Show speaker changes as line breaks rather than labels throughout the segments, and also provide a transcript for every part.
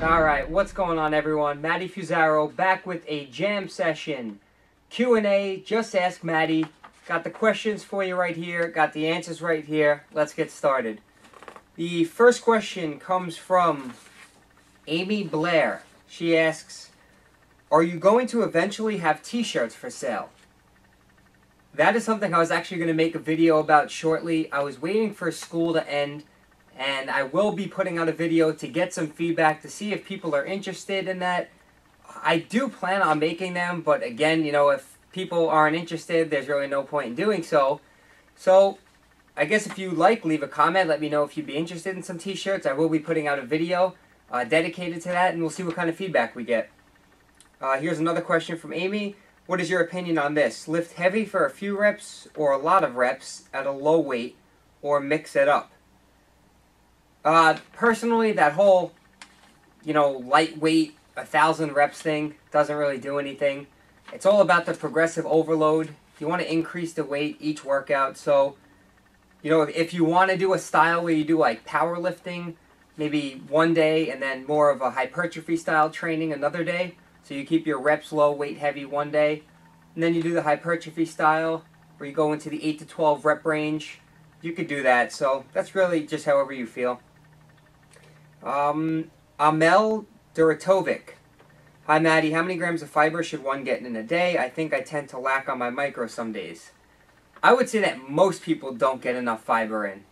Alright, what's going on everyone? Matty Fusaro back with a J.A.M session. Q&A, just ask Matty. Got the questions for you right here, got the answers right here. Let's get started. The first question comes from Amy Blair. She asks, are you going to eventually have t-shirts for sale? That is something I was actually going to make a video about shortly. I was waiting for school to end, and I will be putting out a video to get some feedback to see if people are interested in that. I do plan on making them, but again, you know, if people aren't interested, there's really no point in doing so. So, I guess if you like, leave a comment. Let me know if you'd be interested in some t-shirts. I will be putting out a video dedicated to that, and we'll see what kind of feedback we get. Here's another question from Amy. What is your opinion on this? Lift heavy for a few reps or a lot of reps at a low weight, or mix it up? Personally, that whole, lightweight, 1,000 reps thing doesn't really do anything. It's all about the progressive overload. You want to increase the weight each workout. So, if you want to do a style where you do like powerlifting, maybe one day and then more of a hypertrophy style training another day. So you keep your reps low, weight heavy one day. And then you do the hypertrophy style where you go into the 8 to 12 rep range. You could do that. So that's really just however you feel. Amel Duratovic. Hi Matty, how many grams of fiber should one get in a day? I think I tend to lack on my micro some days. I would say that most people don't get enough fiber in.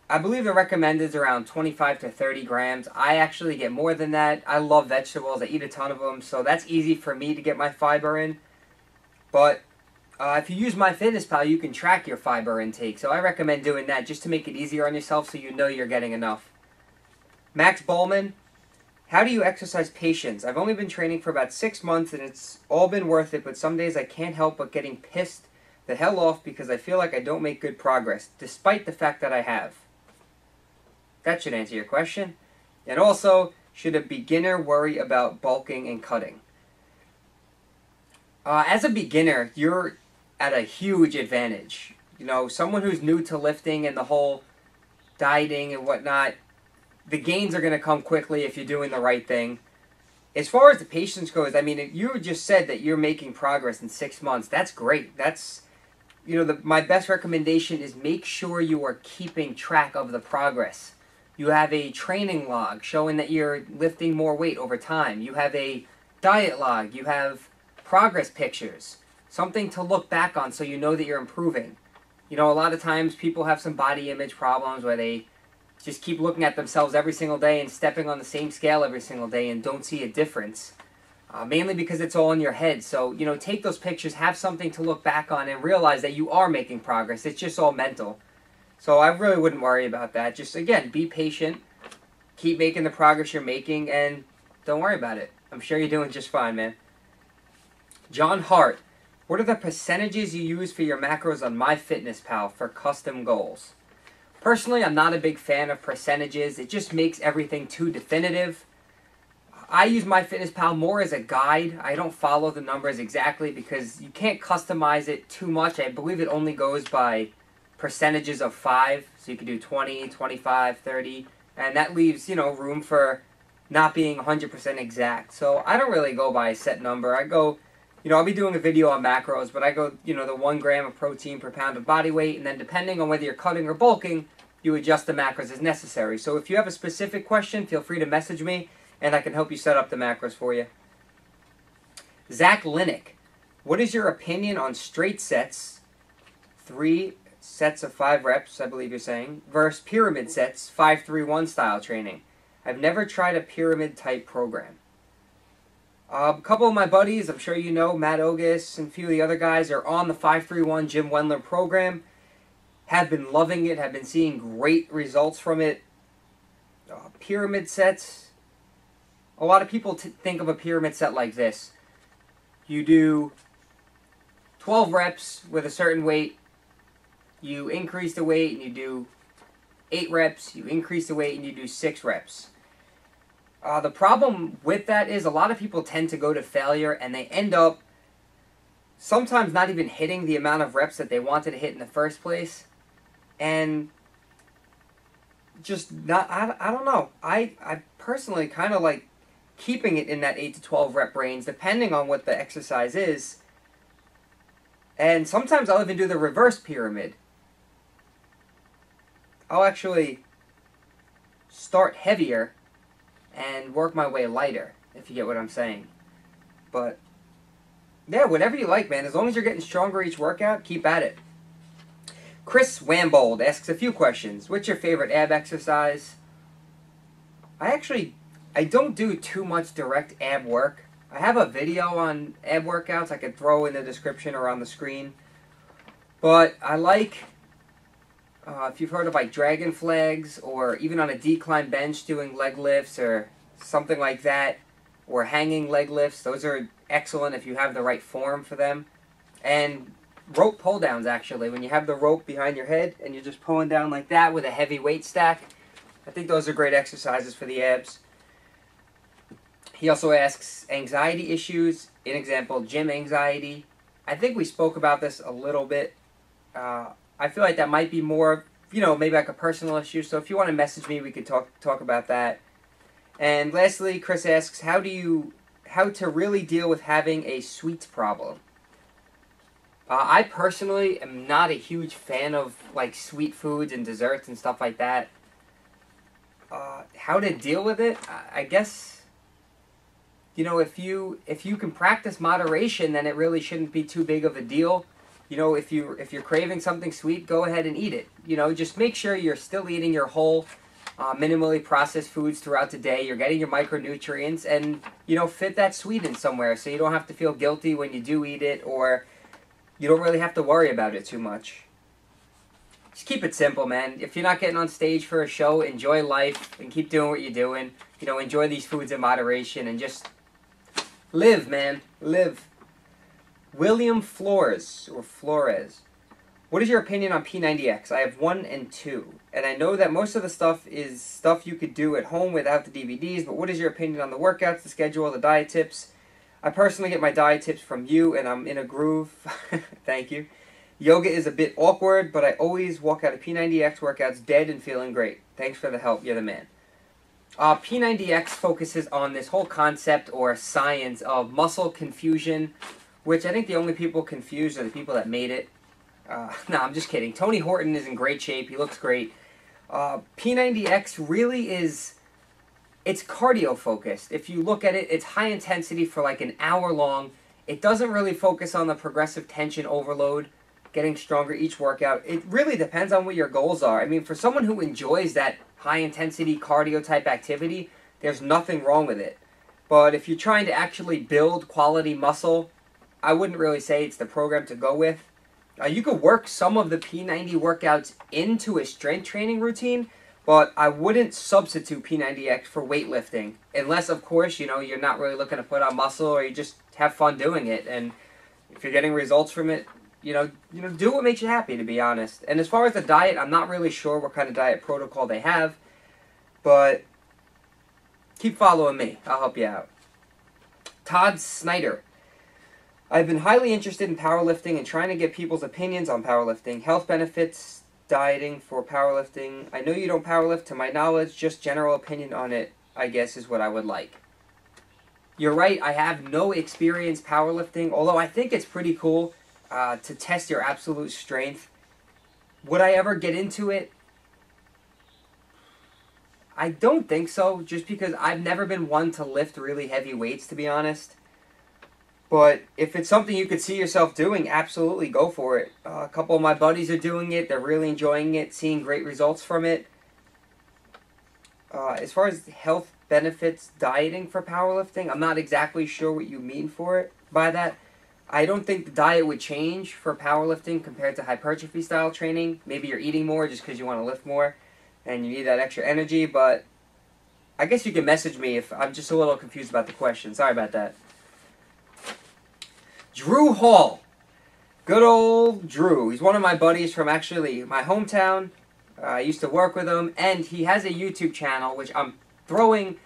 I believe the recommended is around 25 to 30 grams. I actually get more than that. I love vegetables. I eat a ton of them, so that's easy for me to get my fiber in. But if you use MyFitnessPal, you can track your fiber intake. So I recommend doing that just to make it easier on yourself so you know you're getting enough. Max Bowman, how do you exercise patience? I've only been training for about 6 months and it's all been worth it, but some days I can't help but getting pissed the hell off because I feel like I don't make good progress, despite the fact that I have. That should answer your question. And also, should a beginner worry about bulking and cutting? As a beginner, you're at a huge advantage. Someone who's new to lifting and the whole dieting and whatnot, the gains are going to come quickly if you're doing the right thing. As far as the patience goes, I mean, you just said that you're making progress in 6 months. That's great. That's, my best recommendation is make sure you are keeping track of the progress. You have a training log showing that you're lifting more weight over time. You have a diet log. You have progress pictures. Something to look back on so you know that you're improving. A lot of times people have some body image problems where they just keep looking at themselves every single day and stepping on the same scale every single day and don't see a difference. Mainly because it's all in your head. So, take those pictures, have something to look back on and realize that you are making progress. It's just all mental. So I really wouldn't worry about that. Just, again, be patient. Keep making the progress you're making and don't worry about it. I'm sure you're doing just fine, man. John Hart, what are the percentages you use for your macros on MyFitnessPal for custom goals? Personally, I'm not a big fan of percentages. It just makes everything too definitive. I use MyFitnessPal more as a guide. I don't follow the numbers exactly because you can't customize it too much. I believe it only goes by percentages of 5. So you can do 20, 25, 30. And that leaves, room for not being 100% exact. So I don't really go by a set number. I go, I'll be doing a video on macros, but I go, the 1 gram of protein per pound of body weight. And then depending on whether you're cutting or bulking, you adjust the macros as necessary. So if you have a specific question, feel free to message me, and I can help you set up the macros for you. Zach Linick, what is your opinion on straight sets, 3 sets of 5 reps, I believe you're saying, versus pyramid sets, 5-3-1 style training? I've never tried a pyramid-type program. A couple of my buddies, I'm sure you know, Matt Ogus and a few of the other guys are on the 5-3-1 Jim Wendler program. Have been loving it, have been seeing great results from it. Pyramid sets. A lot of people think of a pyramid set like this. You do 12 reps with a certain weight. You increase the weight and you do 8 reps. You increase the weight and you do 6 reps. The problem with that is a lot of people tend to go to failure and they end up sometimes not even hitting the amount of reps that they wanted to hit in the first place. And just not, I don't know. I personally kind of like keeping it in that 8 to 12 rep range, depending on what the exercise is. And sometimes I'll even do the reverse pyramid. I'll actually start heavier and work my way lighter, if you get what I'm saying. But yeah, whatever you like, man. As long as you're getting stronger each workout, keep at it. Chris Wambold asks a few questions. What's your favorite ab exercise? I don't do too much direct ab work. I have a video on ab workouts I could throw in the description or on the screen. But I like, if you've heard of like dragon flags, or even on a decline bench doing leg lifts or something like that, or hanging leg lifts. Those are excellent if you have the right form for them. And rope pull downs, actually, when you have the rope behind your head and you're just pulling down like that with a heavy weight stack. I think those are great exercises for the abs. He also asks anxiety issues, in example, gym anxiety. I think we spoke about this a little bit. I feel like that might be more, maybe like a personal issue. So if you want to message me, we could talk about that. And lastly, Chris asks, how to really deal with having a sweets problem. I personally am not a huge fan of like sweet foods and desserts and stuff like that. How to deal with it? I guess, if you can practice moderation, then it really shouldn't be too big of a deal. If you're craving something sweet, go ahead and eat it. Just make sure you're still eating your whole, minimally processed foods throughout the day. You're getting your micronutrients, and fit that sweet in somewhere so you don't have to feel guilty when you do eat it, or you don't really have to worry about it too much. Just keep it simple, man. If you're not getting on stage for a show, enjoy life and keep doing what you're doing. Enjoy these foods in moderation and just live, man. Live. William Flores. What is your opinion on P90X? I have 1 and 2. And I know that most of the stuff is stuff you could do at home without the DVDs, but what is your opinion on the workouts, the schedule, the diet tips? I personally get my diet tips from you, and I'm in a groove. Thank you. Yoga is a bit awkward, but I always walk out of P90X workouts dead and feeling great. Thanks for the help. You're the man. P90X focuses on this whole concept or science of muscle confusion, which I think the only people confused are the people that made it. No, I'm just kidding. Tony Horton is in great shape. He looks great. P90X really is... It's cardio focused. If you look at it, it's high intensity for like an hour long. It doesn't really focus on the progressive tension overload, getting stronger each workout. It really depends on what your goals are. I mean, for someone who enjoys that high intensity cardio type activity, there's nothing wrong with it. But if you're trying to actually build quality muscle, I wouldn't really say it's the program to go with. You could work some of the P90 workouts into a strength training routine, but I wouldn't substitute P90X for weightlifting, unless, of course, you're not really looking to put on muscle, or you just have fun doing it. And if you're getting results from it, do what makes you happy, to be honest. And as far as the diet, I'm not really sure what kind of diet protocol they have, but keep following me. I'll help you out. Todd Snyder. I've been highly interested in powerlifting and trying to get people's opinions on powerlifting, health benefits, dieting for powerlifting. I know you don't powerlift, to my knowledge, just general opinion on it, I guess, is what I would like. You're right, I have no experience powerlifting, although I think it's pretty cool to test your absolute strength. Would I ever get into it? I don't think so, just because I've never been one to lift really heavy weights, to be honest. But if it's something you could see yourself doing, absolutely go for it. A couple of my buddies are doing it. They're really enjoying it, seeing great results from it. As far as health benefits, dieting for powerlifting, I'm not exactly sure what you mean by that. I don't think the diet would change for powerlifting compared to hypertrophy style training. Maybe you're eating more just because you want to lift more and you need that extra energy, but I guess you can message me if I'm just a little confused about the question. Sorry about that. Drew Hall. Good old Drew. He's one of my buddies from actually my hometown. I used to work with him, and he has a YouTube channel, which I'm throwing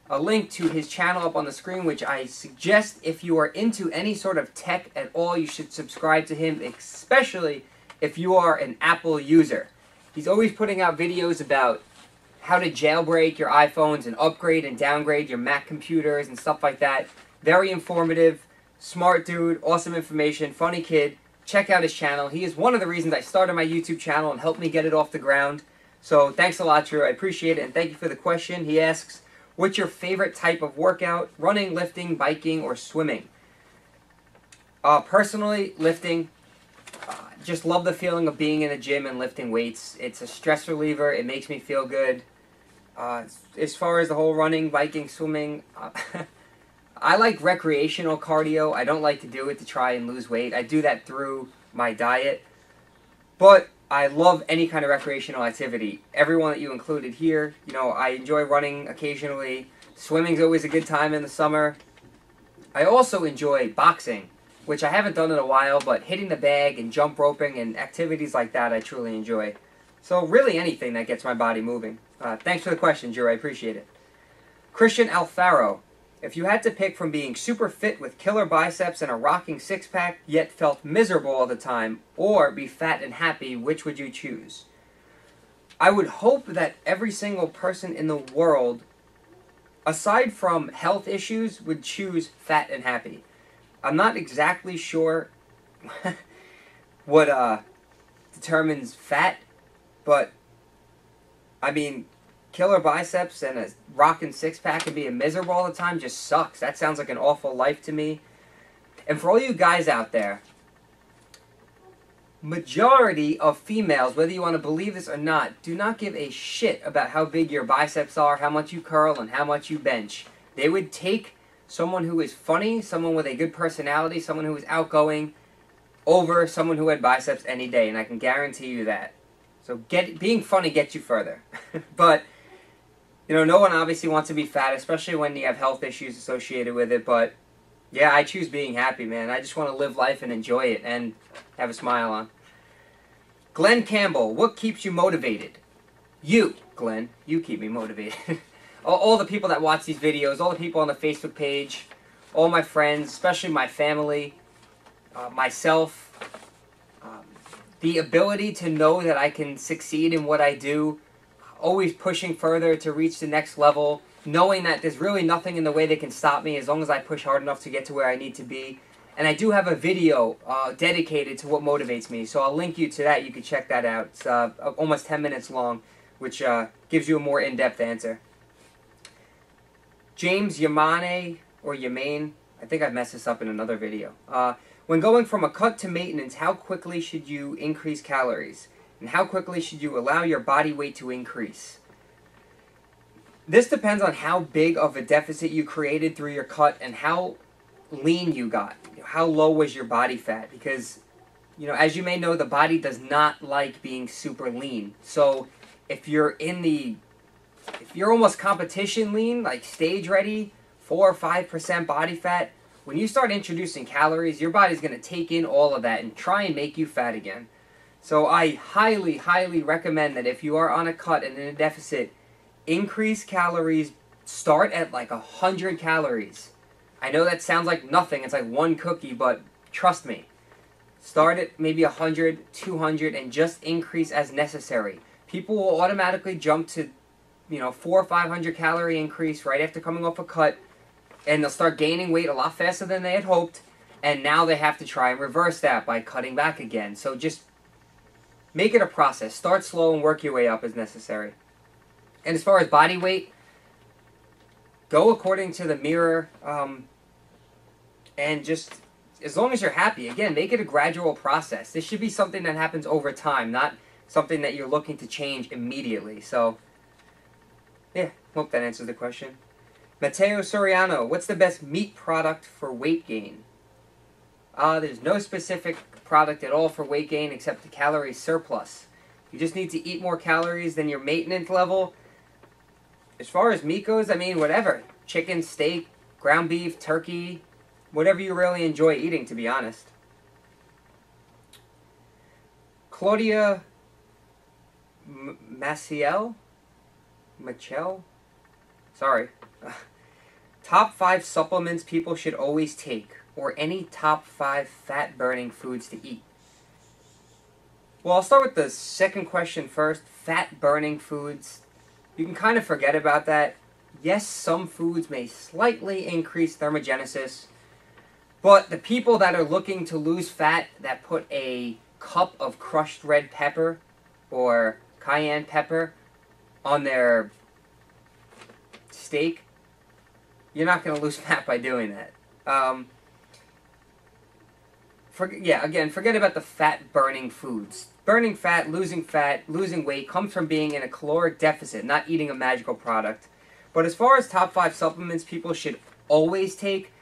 a link to his channel up on the screen, which I suggest if you are into any sort of tech at all, you should subscribe to him, especially if you are an Apple user. He's always putting out videos about how to jailbreak your iPhones and upgrade and downgrade your Mac computers and stuff like that. Very informative, smart dude, awesome information, funny kid. Check out his channel. He is one of the reasons I started my YouTube channel and helped me get it off the ground. So thanks a lot, Drew. I appreciate it, and thank you for the question. He asks, what's your favorite type of workout? Running, lifting, biking, or swimming? Personally, lifting. Just love the feeling of being in a gym and lifting weights. It's a stress reliever. It makes me feel good. As far as the whole running, biking, swimming, I like recreational cardio. I don't like to do it to try and lose weight. I do that through my diet. But I love any kind of recreational activity. Everyone that you included here. You know, I enjoy running occasionally. Swimming's always a good time in the summer. I also enjoy boxing, which I haven't done in a while, but hitting the bag and jump roping and activities like that I truly enjoy. So really anything that gets my body moving. Thanks for the question, Drew. I appreciate it. Christian Alfaro. If you had to pick from being super fit with killer biceps and a rocking six-pack, yet felt miserable all the time, or be fat and happy, which would you choose? I would hope that every single person in the world, aside from health issues, would choose fat and happy. I'm not exactly sure what determines fat, but I mean, killer biceps and a rockin' six-pack and being miserable all the time just sucks. That sounds like an awful life to me. And for all you guys out there, majority of females, whether you want to believe this or not, do not give a shit about how big your biceps are, how much you curl, and how much you bench. They would take someone who is funny, someone with a good personality, someone who is outgoing, over someone who had biceps any day, and I can guarantee you that. So being funny gets you further. But, you know, no one obviously wants to be fat, especially when you have health issues associated with it, but yeah, I choose being happy, man. I just want to live life and enjoy it and have a smile on. Glenn Campbell, what keeps you motivated? You, Glenn, you keep me motivated. All the people that watch these videos, all the people on the Facebook page, all my friends, especially my family, myself, the ability to know that I can succeed in what I do, always pushing further to reach the next level, knowing that there's really nothing in the way that can stop me as long as I push hard enough to get to where I need to be. And I do have a video dedicated to what motivates me, so I'll link you to that. You can check that out. It's almost 10 minutes long, which gives you a more in-depth answer. James Yamane, or Yamane, I think I've messed this up in another video. When going from a cut to maintenance, how quickly should you increase calories? And how quickly should you allow your body weight to increase? This depends on how big of a deficit you created through your cut and how lean you got. How low was your body fat? Because, you know, as you may know, the body does not like being super lean. So if you're almost competition lean, like stage ready, 4 or 5% body fat, when you start introducing calories, your body's going to take in all of that and try and make you fat again. So I highly, highly recommend that if you are on a cut and in a deficit, increase calories, start at like 100 calories. I know that sounds like nothing, it's like one cookie, but trust me. Start at maybe 100, 200, and just increase as necessary. People will automatically jump to, you know, 400 or 500 calorie increase right after coming off a cut, and they'll start gaining weight a lot faster than they had hoped, and now they have to try and reverse that by cutting back again. So just make it a process. Start slow and work your way up as necessary. And as far as body weight, go according to the mirror, and just, as long as you're happy, again, make it a gradual process. This should be something that happens over time, not something that you're looking to change immediately. So, yeah, hope that answers the question. Mateo Soriano, what's the best meat product for weight gain? There's no specific product at all for weight gain except the calorie surplus. You just need to eat more calories than your maintenance level. As far as meat goes, I mean, whatever. Chicken, steak, ground beef, turkey, whatever you really enjoy eating, to be honest. Claudia Maciel? Sorry. Top 5 supplements people should always take, or any top 5 fat-burning foods to eat. Well, I'll start with the second question first. Fat-burning foods. you can kind of forget about that. Yes, some foods may slightly increase thermogenesis, but the people that are looking to lose fat that put a cup of crushed red pepper or cayenne pepper on their steak, you're not going to lose fat by doing that. Again, forget about the fat-burning foods. Burning fat, losing weight comes from being in a caloric deficit, not eating a magical product. But as far as top 5 supplements people should always take,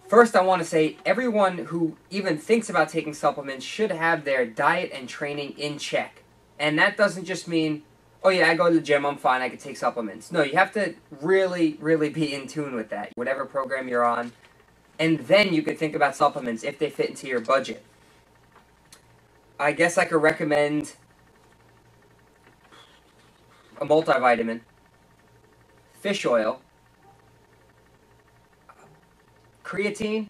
first I want to say everyone who even thinks about taking supplements should have their diet and training in check. And that doesn't just mean, oh yeah, I go to the gym, I'm fine, I can take supplements. No, you have to really, really be in tune with that, whatever program you're on. And then you can think about supplements if they fit into your budget. I guess I could recommend a multivitamin, fish oil, creatine,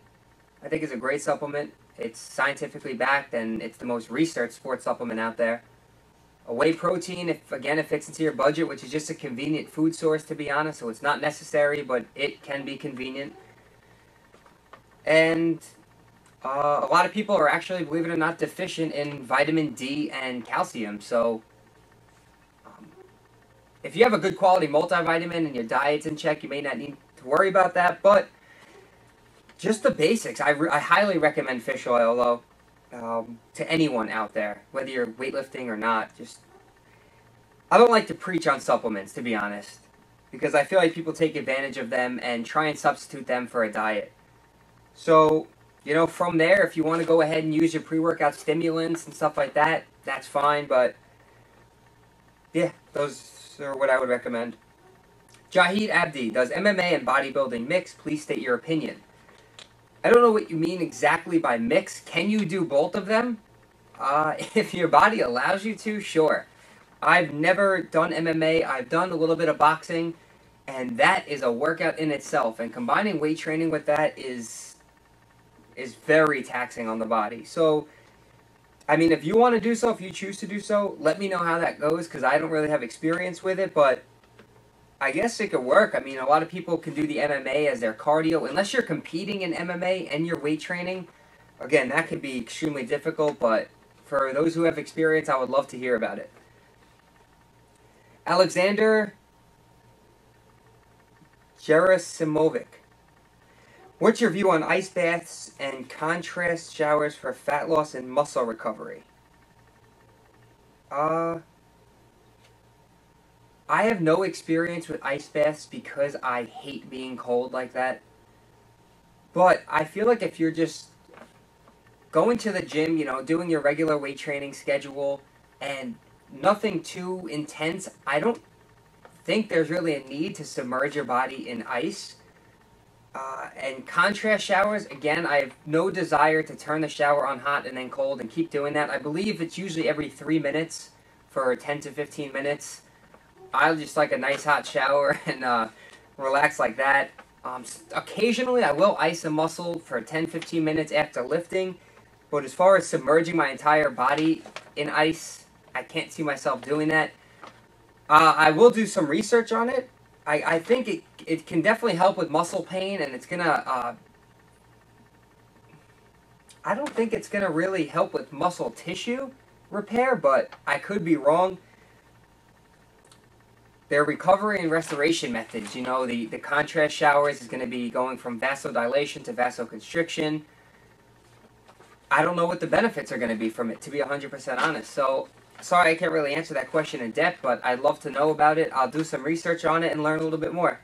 I think is a great supplement. It's scientifically backed and it's the most researched sports supplement out there. A whey protein, if it fits into your budget, which is just a convenient food source, to be honest, so it's not necessary, but it can be convenient. And a lot of people are actually, believe it or not, deficient in vitamin D and calcium. So if you have a good quality multivitamin and your diet's in check, you may not need to worry about that. But just the basics. I highly recommend fish oil, though, to anyone out there, whether you're weightlifting or not. I don't like to preach on supplements, to be honest, because I feel like people take advantage of them and try and substitute them for a diet. So, from there, if you want to go ahead and use your pre-workout stimulants and stuff like that, that's fine, but yeah, those are what I would recommend. Jahid Abdi, does MMA and bodybuilding mix? Please state your opinion. I don't know what you mean exactly by mix. Can you do both of them? If your body allows you to, sure. I've never done MMA. I've done a little bit of boxing, and that is a workout in itself, and combining weight training with that is very taxing on the body. So, I mean, if you want to do so, if you choose to do so, let me know how that goes, because I don't really have experience with it, but I guess it could work. I mean, a lot of people can do the MMA as their cardio. Unless you're competing in MMA and you're weight training, again, that can be extremely difficult, but for those who have experience, I would love to hear about it. Alexander Gerasimovic. What's your view on ice baths and contrast showers for fat loss and muscle recovery? I have no experience with ice baths because I hate being cold like that. But I feel like if you're just going to the gym, doing your regular weight training schedule and nothing too intense, I don't think there's really a need to submerge your body in ice. And contrast showers, again, I have no desire to turn the shower on hot and then cold and keep doing that. I believe it's usually every 3 minutes for 10 to 15 minutes. I just like a nice hot shower and relax like that. Occasionally, I will ice a muscle for 10-15 minutes after lifting. But as far as submerging my entire body in ice, I can't see myself doing that. I will do some research on it. I think it can definitely help with muscle pain, and it's gonna, I don't think it's gonna really help with muscle tissue repair, but I could be wrong. Their recovery and restoration methods, the contrast showers is gonna be going from vasodilation to vasoconstriction. I don't know what the benefits are gonna be from it, to be 100% honest. So, sorry I can't really answer that question in depth, but I'd love to know about it. I'll do some research on it and learn a little bit more.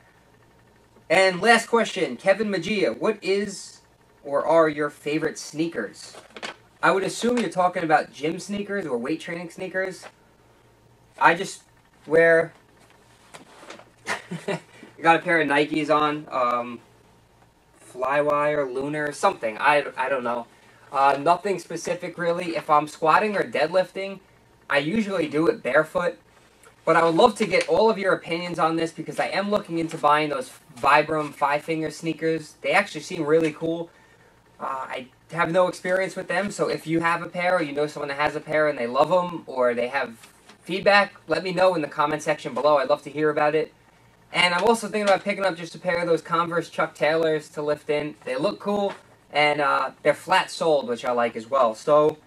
And last question, Kevin Magia, what is or are your favorite sneakers? I would assume you're talking about gym sneakers or weight training sneakers. I just wear, I got a pair of Nikes on, Flywire, Lunar, something, I don't know. Nothing specific really. If I'm squatting or deadlifting, I usually do it barefoot, but I would love to get all of your opinions on this because I am looking into buying those Vibram 5-finger sneakers. They actually seem really cool. I have no experience with them, so if you have a pair or you know someone that has a pair and they love them or they have feedback, let me know in the comment section below. I'd love to hear about it. And I'm also thinking about picking up just a pair of those Converse Chuck Taylors to lift in. They look cool, and they're flat-soled, which I like as well. So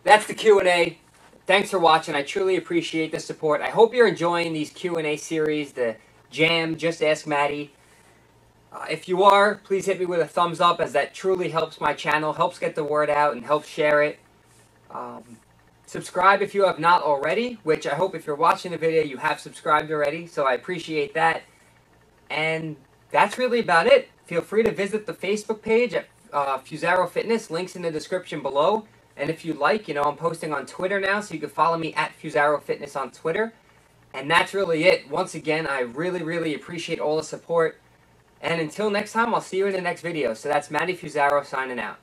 that's the Q&A. Thanks for watching. I truly appreciate the support. I hope you're enjoying these Q&A series, the J.A.M, Just Ask Matty. If you are, please hit me with a thumbs up, as that truly helps my channel, helps get the word out, and helps share it. Subscribe if you have not already, which I hope if you're watching the video you have subscribed already, so I appreciate that. And that's really about it. Feel free to visit the Facebook page at Fusaro Fitness, links in the description below. And if you like, I'm posting on Twitter now, so you can follow me at Fusaro Fitness on Twitter. And that's really it. Once again, I really, really appreciate all the support. And until next time, I'll see you in the next video. So that's Matty Fusaro signing out.